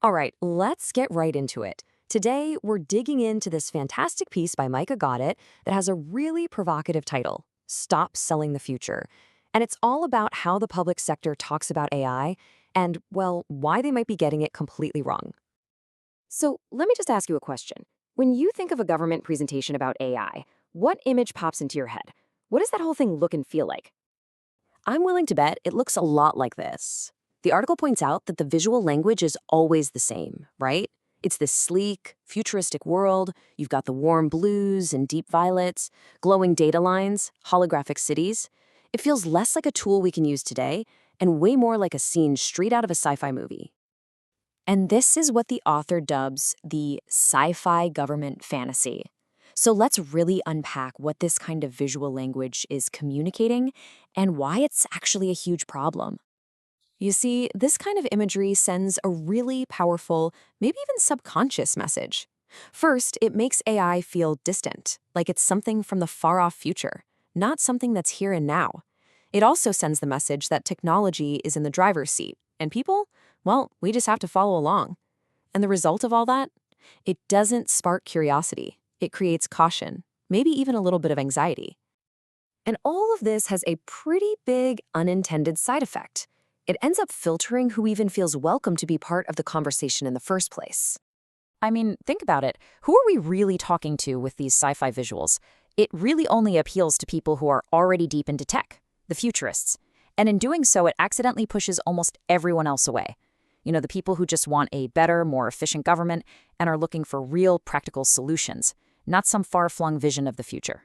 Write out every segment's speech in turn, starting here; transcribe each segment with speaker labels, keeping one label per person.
Speaker 1: All right, let's get right into it. Today, we're digging into this fantastic piece by Micah Goddett that has a really provocative title, Stop Selling the Future. And it's all about how the public sector talks about AI and, well, why they might be getting it completely wrong. So let me just ask you a question. When you think of a government presentation about AI, what image pops into your head? What does that whole thing look and feel like? I'm willing to bet it looks a lot like this. The article points out that the visual language is always the same, right? It's this sleek, futuristic world. You've got the warm blues and deep violets, glowing data lines, holographic cities. It feels less like a tool we can use today and way more like a scene straight out of a sci-fi movie. And this is what the author dubs the sci-fi government fantasy. So let's really unpack what this kind of visual language is communicating and why it's actually a huge problem. You see, this kind of imagery sends a really powerful, maybe even subconscious message. First, it makes AI feel distant, like it's something from the far-off future, not something that's here and now. It also sends the message that technology is in the driver's seat, and people, well, we just have to follow along. And the result of all that? It doesn't spark curiosity. It creates caution, maybe even a little bit of anxiety. And all of this has a pretty big unintended side effect. It ends up filtering who even feels welcome to be part of the conversation in the first place. I mean, think about it. Who are we really talking to with these sci-fi visuals? It really only appeals to people who are already deep into tech, the futurists. And in doing so, it accidentally pushes almost everyone else away. You know, the people who just want a better, more efficient government and are looking for real, practical solutions, not some far-flung vision of the future.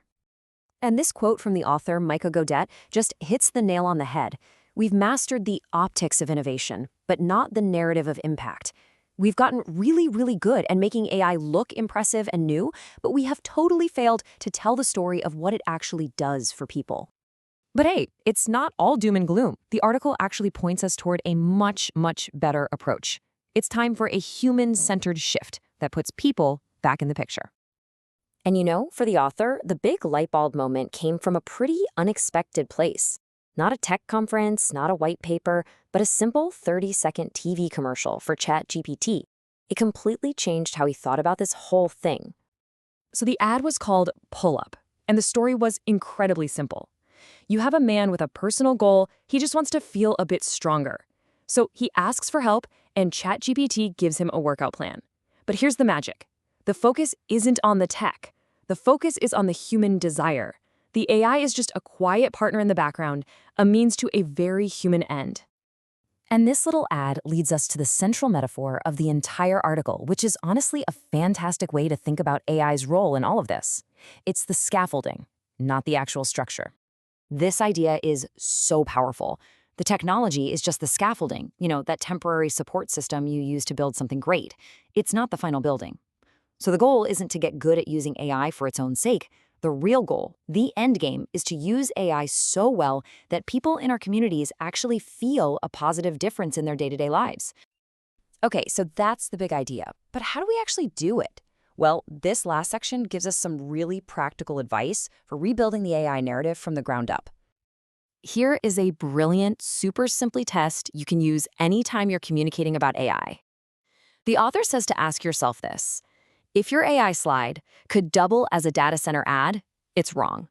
Speaker 1: And this quote from the author, Micah Goddett, just hits the nail on the head. We've mastered the optics of innovation, but not the narrative of impact. We've gotten really, really good at making AI look impressive and new, but we have totally failed to tell the story of what it actually does for people. But hey, it's not all doom and gloom. The article actually points us toward a much, much better approach. It's time for a human-centered shift that puts people back in the picture. And you know, for the author, the big light bulb moment came from a pretty unexpected place. Not a tech conference, not a white paper, but a simple 30-second TV commercial for ChatGPT. It completely changed how he thought about this whole thing. So the ad was called Pull Up, and the story was incredibly simple. You have a man with a personal goal. He just wants to feel a bit stronger. So he asks for help, and ChatGPT gives him a workout plan. But here's the magic. The focus isn't on the tech. The focus is on the human desire. The AI is just a quiet partner in the background, a means to a very human end. And this little ad leads us to the central metaphor of the entire article, which is honestly a fantastic way to think about AI's role in all of this. It's the scaffolding, not the actual structure. This idea is so powerful. The technology is just the scaffolding, that temporary support system you use to build something great. It's not the final building. So the goal isn't to get good at using AI for its own sake. The real goal, the end game, is to use AI so well that people in our communities actually feel a positive difference in their day-to-day lives. Okay, so that's the big idea. But how do we actually do it? Well, this last section gives us some really practical advice for rebuilding the AI narrative from the ground up. Here is a brilliant, super simply test you can use anytime you're communicating about AI. The author says to ask yourself this. If your AI slide could double as a data center ad, it's wrong.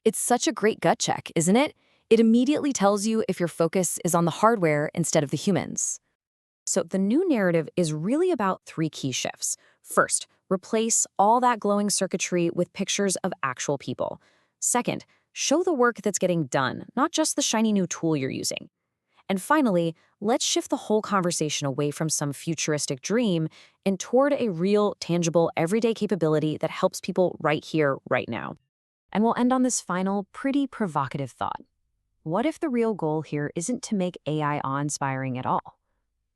Speaker 1: It's such a great gut check, isn't it? It immediately tells you if your focus is on the hardware instead of the humans. So the new narrative is really about 3 key shifts. First, replace all that glowing circuitry with pictures of actual people. Second, show the work that's getting done, not just the shiny new tool you're using. And finally, let's shift the whole conversation away from some futuristic dream and toward a real, tangible, everyday capability that helps people right here, right now. And we'll end on this final, pretty provocative thought. What if the real goal here isn't to make AI awe-inspiring at all?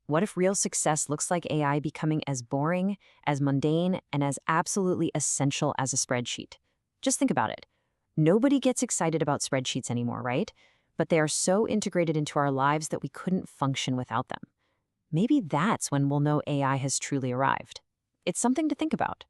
Speaker 1: What if real success looks like AI becoming as boring, as mundane, and as absolutely essential as a spreadsheet? Just think about it. Nobody gets excited about spreadsheets anymore, right? But they are so integrated into our lives that we couldn't function without them. Maybe that's when we'll know AI has truly arrived. It's something to think about.